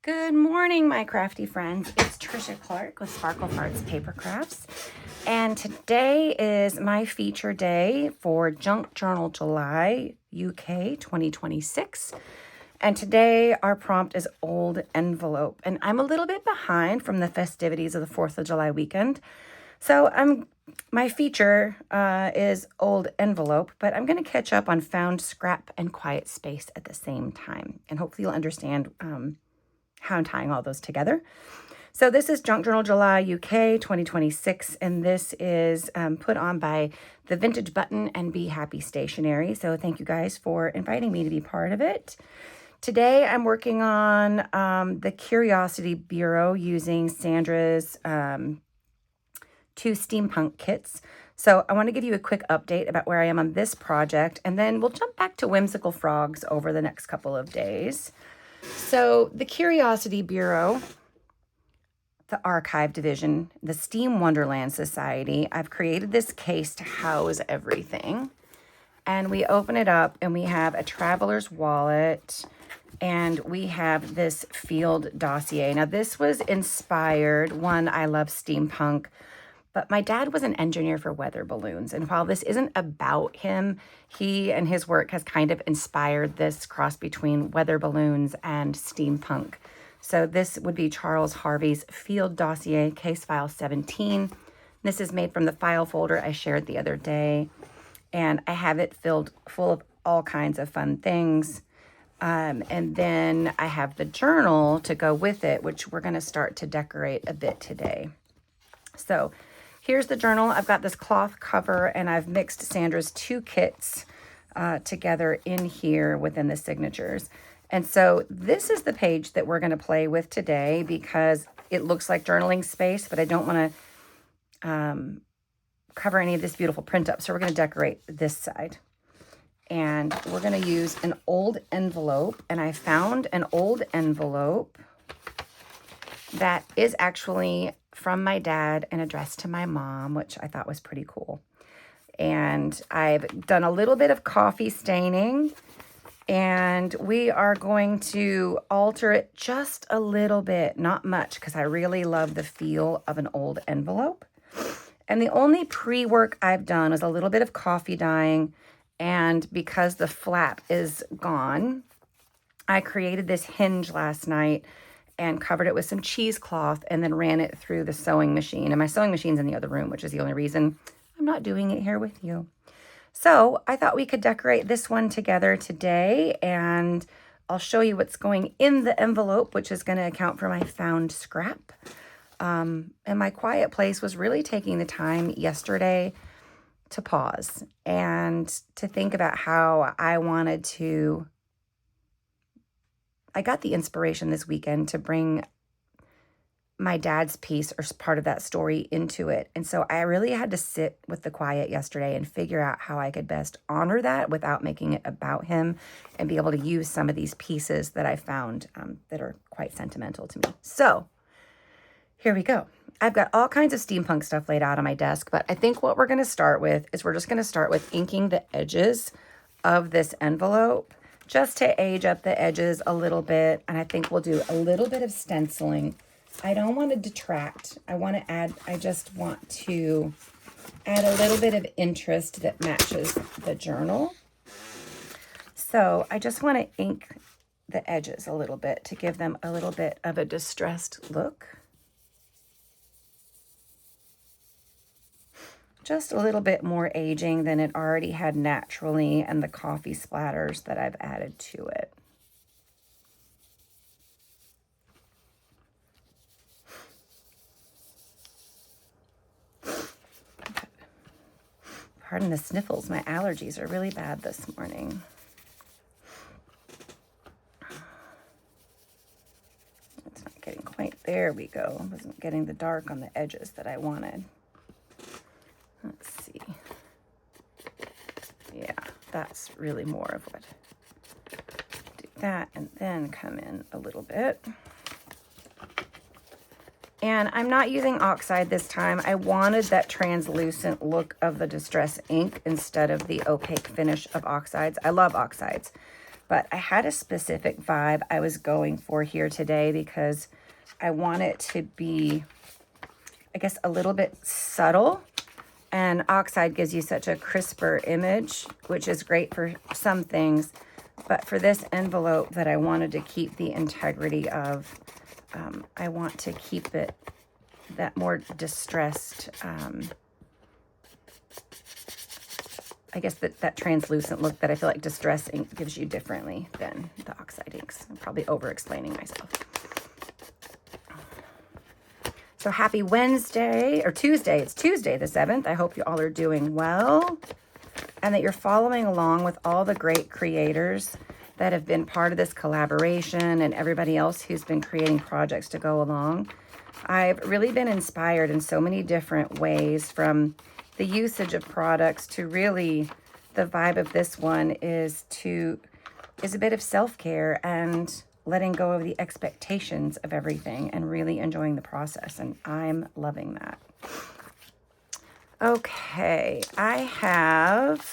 Good morning, my crafty friends. It's Trisha Clark with Sparkle Farts PaperCrafts, and today is my feature day for Junk Journal July UK 2026. And today our prompt is old envelope, and I'm a little bit behind from the festivities of the 4th of July weekend. So my feature is old envelope, but I'm going to catch up on found scrap and quiet space at the same time, and hopefully you'll understand how I'm tying all those together. So this is Junk Journal July UK 2026, and this is put on by the Vintage Button and Bee Happy Stationery. So thank you guys for inviting me to be part of it. Today I'm working on the Curiosity Bureau using Sandra's 2 steampunk kits. So I want to give you a quick update about where I am on this project, and then we'll jump back to whimsical frogs over the next couple of days. So the Curiosity Bureau, the Archive Division, the Steam Wonderland Society, I've created this case to house everything. And we open it up and we have a traveler's wallet and we have this field dossier. Now this was inspired, one, I love steampunk, but my dad was an engineer for weather balloons. And while this isn't about him, he and his work has kind of inspired this cross between weather balloons and steampunk. So this would be Charles Harvey's Field Dossier, case file 17. This is made from the file folder I shared the other day. And I have it filled full of all kinds of fun things. And then I have the journal to go with it, which we're going to start to decorate a bit today. So here's the journal. I've got this cloth cover and I've mixed Sandra's 2 kits together in here within the signatures. And so this is the page that we're going to play with today because it looks like journaling space, but I don't want to cover any of this beautiful print up. So we're going to decorate this side. And we're going to use an old envelope. And I found an old envelope that is actually from my dad and addressed to my mom, which I thought was pretty cool. And I've done a little bit of coffee staining, and we are going to alter it just a little bit, not much, because I really love the feel of an old envelope. And the only pre-work I've done is a little bit of coffee dyeing, and because the flap is gone, I created this hinge last night and covered it with some cheesecloth and then ran it through the sewing machine. And my sewing machine's in the other room, which is the only reason I'm not doing it here with you. So I thought we could decorate this one together today, and I'll show you what's going in the envelope, which is going to account for my found scrap. And my quiet place was really taking the time yesterday to pause and to think about how I wanted to. I got the inspiration this weekend to bring my dad's piece or part of that story into it. And so I really had to sit with the quiet yesterday and figure out how I could best honor that without making it about him and be able to use some of these pieces that I found that are quite sentimental to me. So here we go. I've got all kinds of steampunk stuff laid out on my desk, but I think what we're going to start with is we're just going to start with inking the edges of this envelope, just to age up the edges a little bit. And I think we'll do a little bit of stenciling. I don't want to detract. I just want to add a little bit of interest that matches the journal. So I just want to ink the edges a little bit to give them a little bit of a distressed look. Just a little bit more aging than it already had naturally, and the coffee splatters that I've added to it. Pardon the sniffles, my allergies are really bad this morning. It's not getting quite, there we go. I wasn't getting the dark on the edges that I wanted. Let's see. Yeah, that's really more of what. Do that and then come in a little bit. And I'm not using oxide this time. I wanted that translucent look of the distress ink instead of the opaque finish of oxides. I love oxides, But I had a specific vibe I was going for here today because I want it to be, I guess, a little bit subtle. And oxide gives you such a crisper image, which is great for some things. But for this envelope that I wanted to keep the integrity of, I want to keep it that more distressed, I guess that translucent look that I feel like Distress ink gives you differently than the oxide inks. I'm probably over-explaining myself. So happy Wednesday, or Tuesday. It's Tuesday the 7th. I hope you all are doing well and that you're following along with all the great creators that have been part of this collaboration and everybody else who's been creating projects to go along. I've really been inspired in so many different ways, from the usage of products to really the vibe of this one is a bit of self-care and letting go of the expectations of everything and really enjoying the process. And I'm loving that. Okay, I have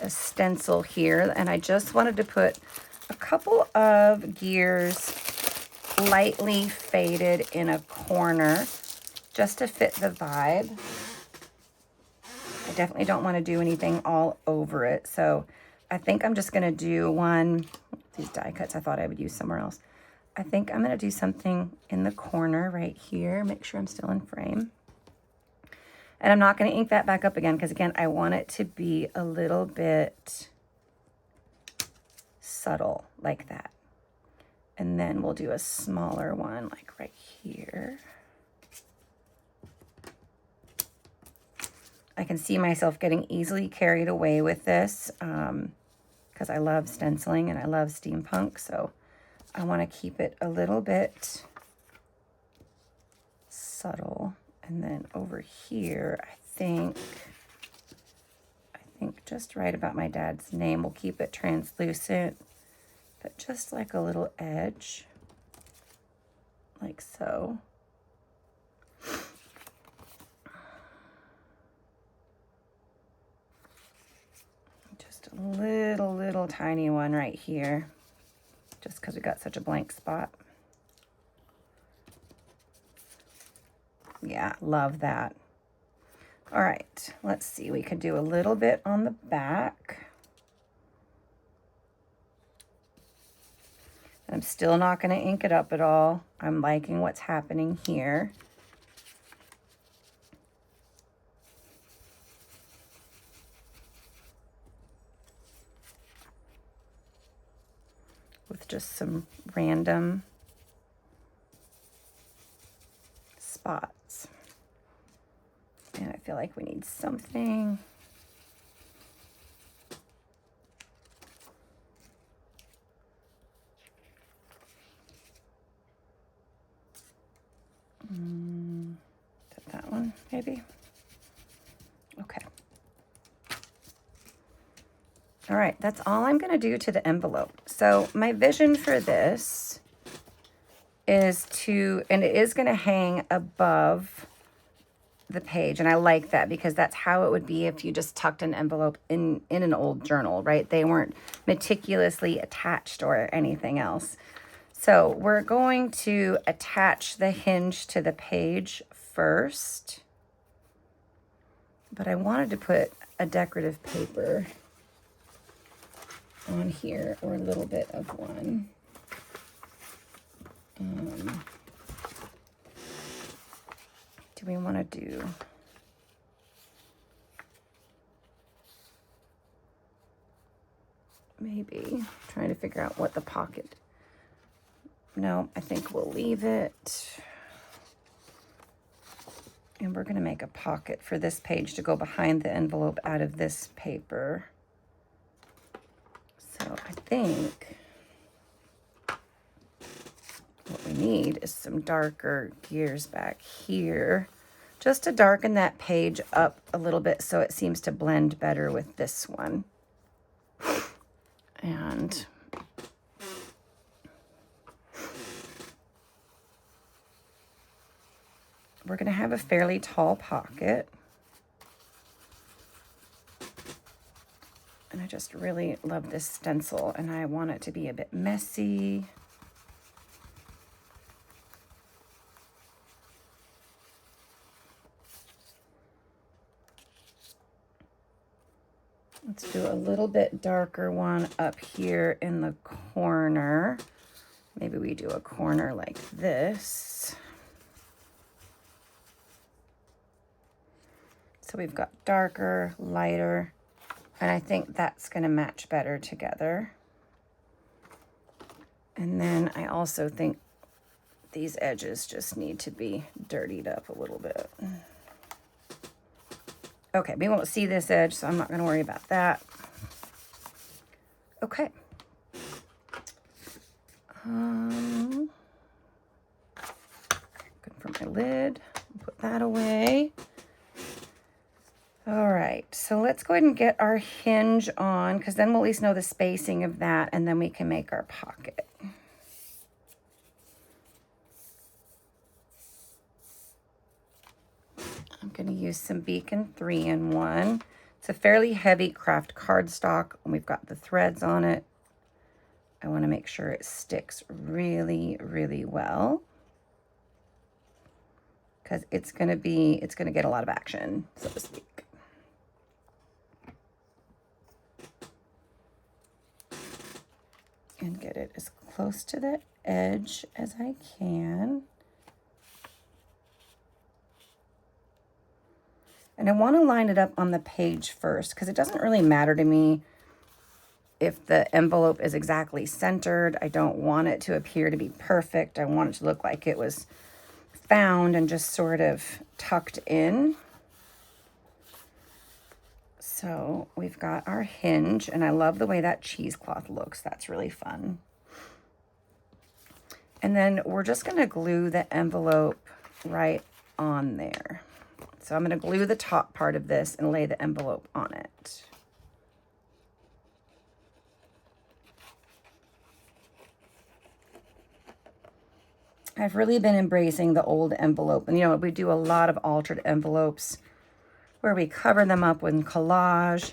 a stencil here and I just wanted to put a couple of gears lightly faded in a corner just to fit the vibe. I definitely don't want to do anything all over it. So I think I'm just going to do one, these die cuts I thought I would use somewhere else. I think I'm going to do something in the corner right here. Make sure I'm still in frame. And I'm not going to ink that back up again because, again, I want it to be a little bit subtle like that. And then we'll do a smaller one like right here. I can see myself getting easily carried away with this because I love stenciling and I love steampunk. So I want to keep it a little bit subtle. And then over here, I think just right about my dad's name, we'll keep it translucent, but just like a little edge, like so. Just a little tiny one right here, just because we got such a blank spot. Yeah, love that. All right, let's see. We could do a little bit on the back. I'm still not going to ink it up at all. I'm liking what's happening here. With just some random spots. And I feel like we need something. That one, maybe? Okay. All right, that's all I'm going to do to the envelope. So my vision for this is and it is going to hang above the page, and I like that because that's how it would be if you just tucked an envelope in an old journal, right? They weren't meticulously attached or anything else. So we're going to attach the hinge to the page first, but I wanted to put a decorative paper on here, or a little bit of one. Do we want to do... maybe trying to figure out what the pocket... No, I think we'll leave it. And we're going to make a pocket for this page to go behind the envelope out of this paper. So I think what we need is some darker gears back here, just to darken that page up a little bit so it seems to blend better with this one. And we're going to have a fairly tall pocket. And I just really love this stencil, and I want it to be a bit messy. Let's do a little bit darker one up here in the corner. Maybe we do a corner like this. So we've got darker, lighter, and I think that's going to match better together. And then I also think these edges just need to be dirtied up a little bit. Okay, we won't see this edge, so I'm not going to worry about that. Okay. Good for my lid. Put that away. All right, so let's go ahead and get our hinge on, because then we'll at least know the spacing of that, and then we can make our pocket. I'm going to use some Beacon 3-in-1. It's a fairly heavy craft cardstock, and we've got the threads on it. I want to make sure it sticks really, really well, because it's going to get a lot of action, so to speak. And get it as close to the edge as I can. And I want to line it up on the page first, because it doesn't really matter to me if the envelope is exactly centered. I don't want it to appear to be perfect. I want it to look like it was found and just sort of tucked in. So we've got our hinge, and I love the way that cheesecloth looks. That's really fun. And then we're just going to glue the envelope right on there. So I'm going to glue the top part of this and lay the envelope on it. I've really been embracing the old envelope. And, you know, we do a lot of altered envelopes where we cover them up with collage.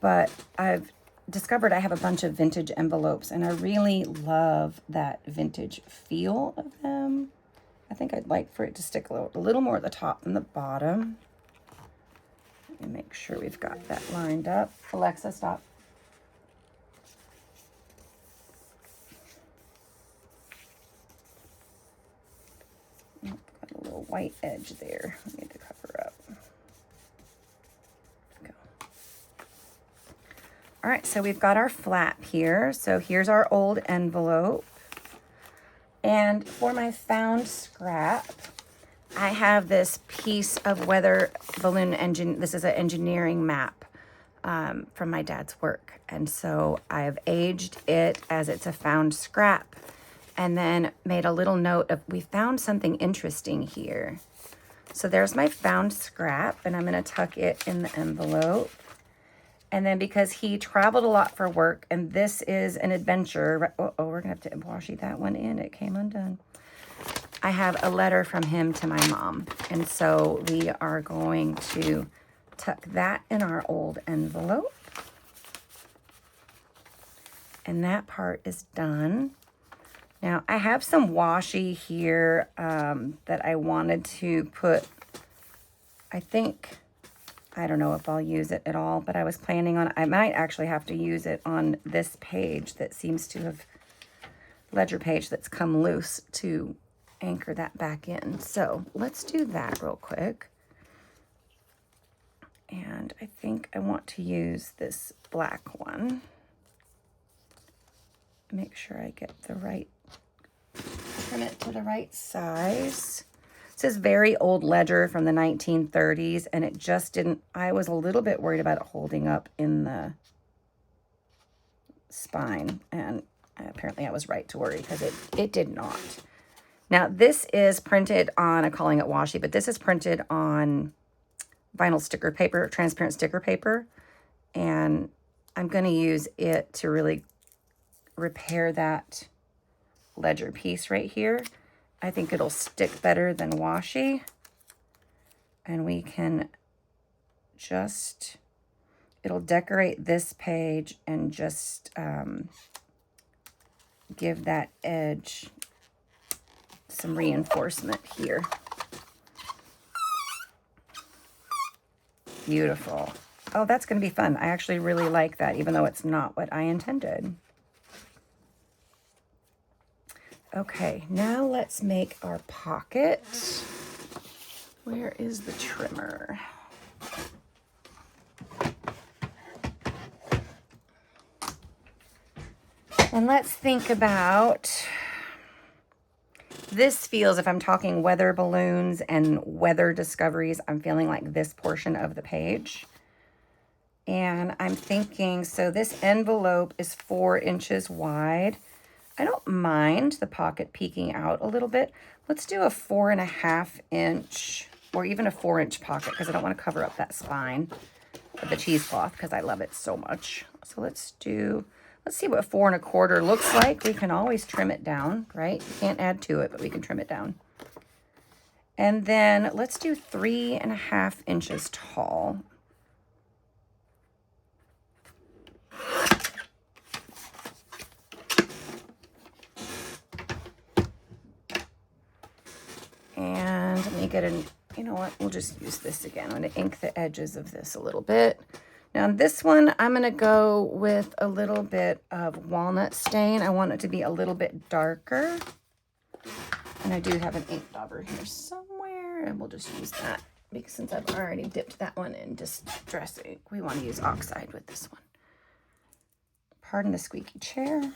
But I've discovered I have a bunch of vintage envelopes, and I really love that vintage feel of them. I think I'd like for it to stick a little more at the top than the bottom. Let me make sure we've got that lined up. Alexa, stop. Oh, got a little white edge there. I need to cover up. Go. All right, so we've got our flap here. So here's our old envelope. And for my found scrap, I have this piece of weather balloon engine. This is an engineering map from my dad's work. And so I've aged it as it's a found scrap, and then made a little note of, we found something interesting here. So there's my found scrap, and I'm going to tuck it in the envelope. And then because he traveled a lot for work, and this is an adventure. Oh, we're going to have to washi that one in. It came undone. I have a letter from him to my mom. And so we are going to tuck that in our old envelope. And that part is done. Now, I have some washi here that I wanted to put, I don't know if I'll use it at all, but I was planning on, I might actually have to use it on this page that seems to have, ledger page that's come loose, to anchor that back in. So let's do that real quick. And I think I want to use this black one. Make sure I get the right, trim it to the right size. This is very old ledger from the 1930s, and it just didn't, I was a little bit worried about it holding up in the spine, and apparently I was right to worry, because it did not. Now this is printed on, I'm calling it washi, but this is printed on vinyl sticker paper, transparent sticker paper, and I'm going to use it to really repair that ledger piece right here. I think it'll stick better than washi. And we can just It'll decorate this page and just give that edge some reinforcement here. Beautiful. Oh, that's going to be fun. I actually really like that, even though it's not what I intended. Okay, now let's make our pocket. Where is the trimmer? And let's think about, this feels, if I'm talking weather balloons and weather discoveries, I'm feeling like this portion of the page. And I'm thinking, so this envelope is 4 inches wide. I don't mind the pocket peeking out a little bit. Let's do a 4.5 inch or even a 4-inch pocket because I don't want to cover up that spine of the cheesecloth because I love it so much. So let's see what 4.25 looks like. We can always trim it down, right? You can't add to it, but we can trim it down. And then let's do 3.5 inches tall. And let me get an, you know what, we'll just use this again. I'm going to ink the edges of this a little bit. Now this one, I'm going to go with a little bit of walnut stain. I want it to be a little bit darker. And I do have an ink dauber here somewhere, and we'll just use that. Because since I've already dipped that one in Distress ink, we want to use oxide with this one. Pardon the squeaky chair.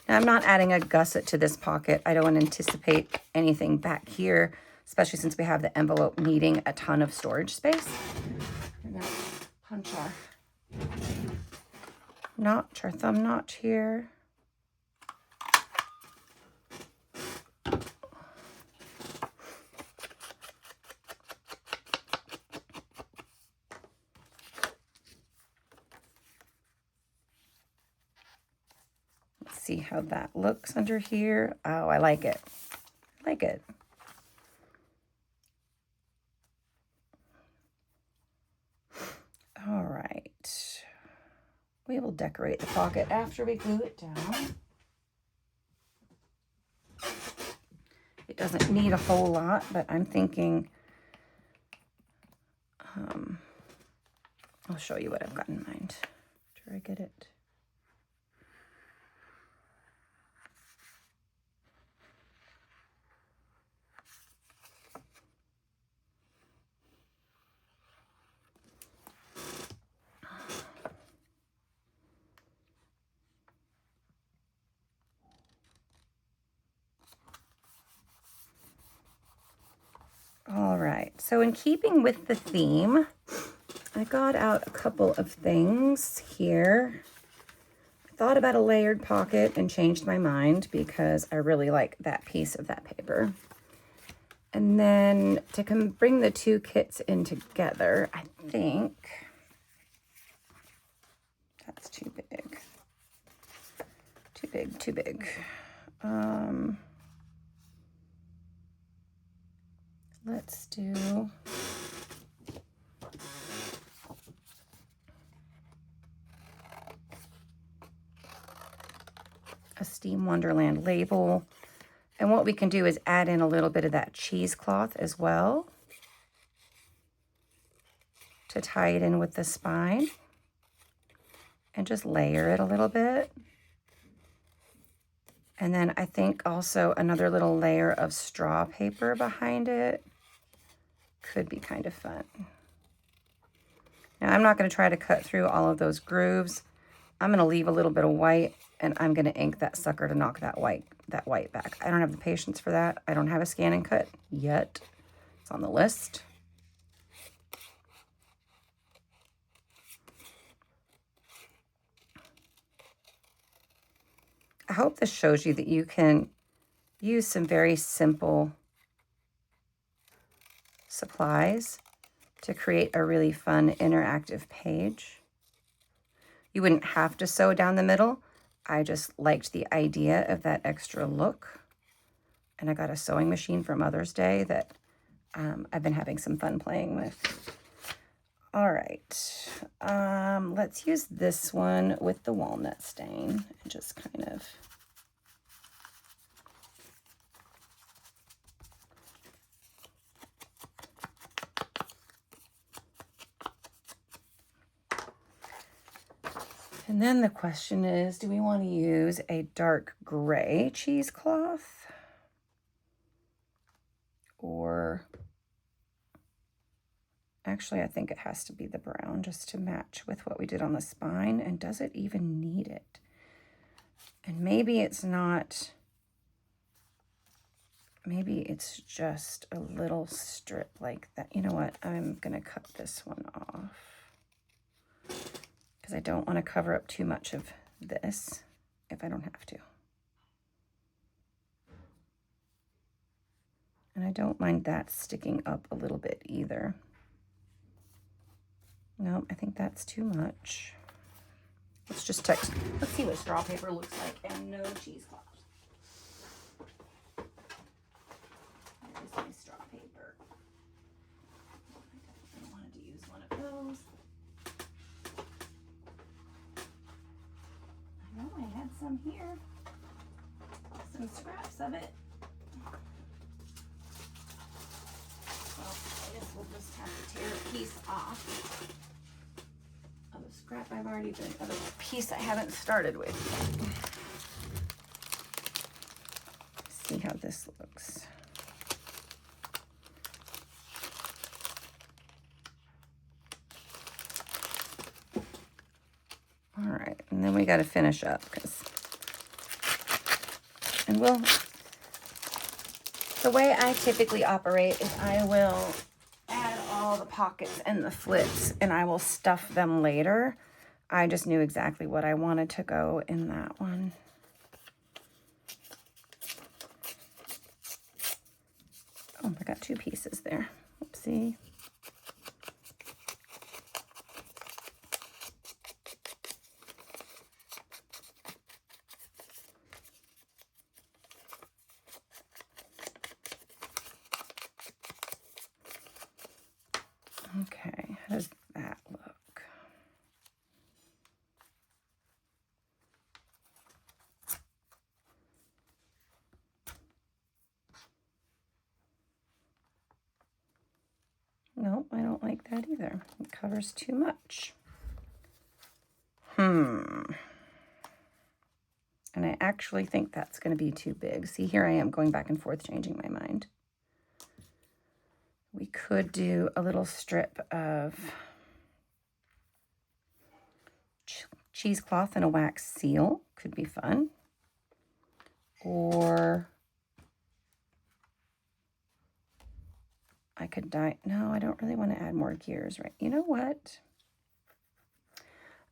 Now, I'm not adding a gusset to this pocket. I don't anticipate anything back here, especially since we have the envelope needing a ton of storage space. We're going to punch our thumb notch here. See how that looks under here. Oh, I like it. I like it. All right. We will decorate the pocket after we glue it down. It doesn't need a whole lot, but I'm thinking, I'll show you what I've got in mind. After I get it. All right, so in keeping with the theme, I got out a couple of things here. I thought about a layered pocket and changed my mind because I really like that piece of that paper. And then to bring the two kits in together, I think that's too big. Too big, too big. Let's do a Steam Wonderland label. And what we can do is add in a little bit of that cheesecloth as well to tie it in with the spine and just layer it a little bit. And then I think also another little layer of straw paper behind it could be kind of fun. Now I'm not going to try to cut through all of those grooves. I'm going to leave a little bit of white, and I'm going to ink that sucker to knock that white back. I don't have the patience for that. I don't have a scan and cut yet. It's on the list. I hope this shows you that you can use some very simple supplies to create a really fun interactive page. You wouldn't have to sew down the middle. I just liked the idea of that extra look. And I got a sewing machine for Mother's Day that I've been having some fun playing with. All right, let's use this one with the walnut stain and just kind of and then the question is, do we want to use a dark gray cheesecloth or actually I think it has to be the brown just to match with what we did on the spine. And does it even need it? And maybe it's not, maybe it's just a little strip like that. You know what? I'm going to cut this one off, I don't want to cover up too much of this if I don't have to. And I don't mind that sticking up a little bit either. No, I think that's too much. Let's just text. Let's see what straw paper looks like and no cheesecloth. There's my straw paper. I definitely wanted to use one of those. I had some here, some scraps of it. Well, I guess we'll just have to tear a piece off of a scrap I've already been, of a piece I haven't started with yet. See how this looks. All right, and then we got to finish up the way I typically operate is I will add all the pockets and the flips and I will stuff them later. I just knew exactly what I wanted to go in that one. Oh, I got two pieces there. Oopsie. Okay, how does that look? Nope, I don't like that either. It covers too much. And I actually think that's going to be too big. See, here I am going back and forth, changing my mind. We could do a little strip of cheesecloth and a wax seal. Could be fun. Or I could dye. No, I don't really want to add more gears, right? You know what?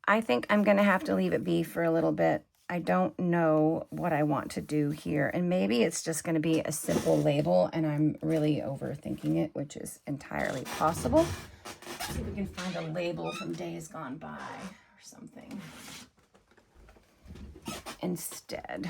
I think I'm going to have to leave it be for a little bit. I don't know what I want to do here. And maybe it's just going to be a simple label and I'm really overthinking it, which is entirely possible. Let's see if we can find a label from days gone by or something instead.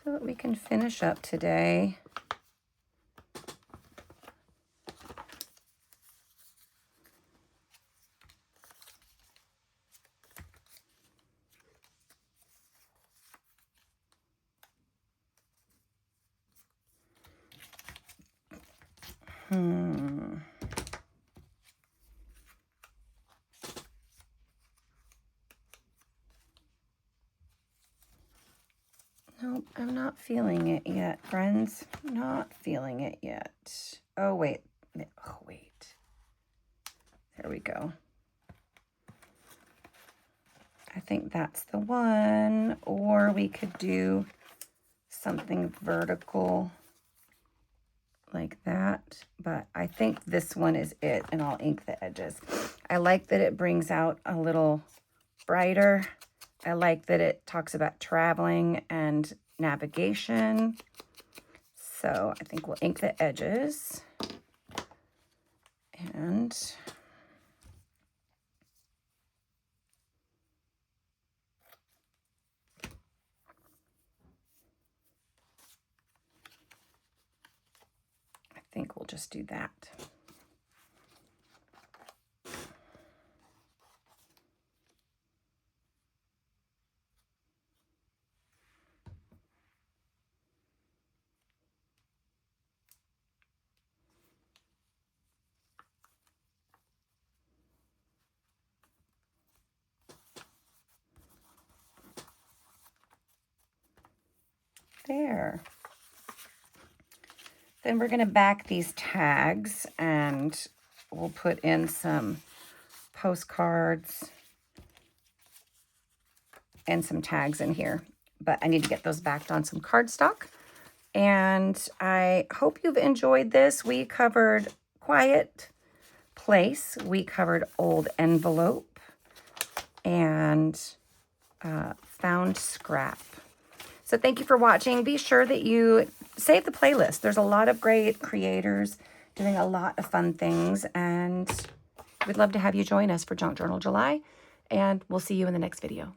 So that we can finish up today. Nope, I'm not feeling it yet, friends. Not feeling it yet. Oh, wait. Oh, wait. There we go. I think that's the one. Or we could do something vertical like that. But I think this one is it, and I'll ink the edges. I like that it brings out a little brighter I like that it talks about traveling and navigation. So I think we'll ink the edges. And I think we'll just do that. There. Then we're going to back these tags and we'll put in some postcards and some tags in here. But I need to get those backed on some cardstock. And I hope you've enjoyed this. We covered Quiet Place. We covered Old Envelope and Found Scrap. So thank you for watching. Be sure that you save the playlist. There's a lot of great creators doing a lot of fun things, and we'd love to have you join us for Junk Journal July, and we'll see you in the next video.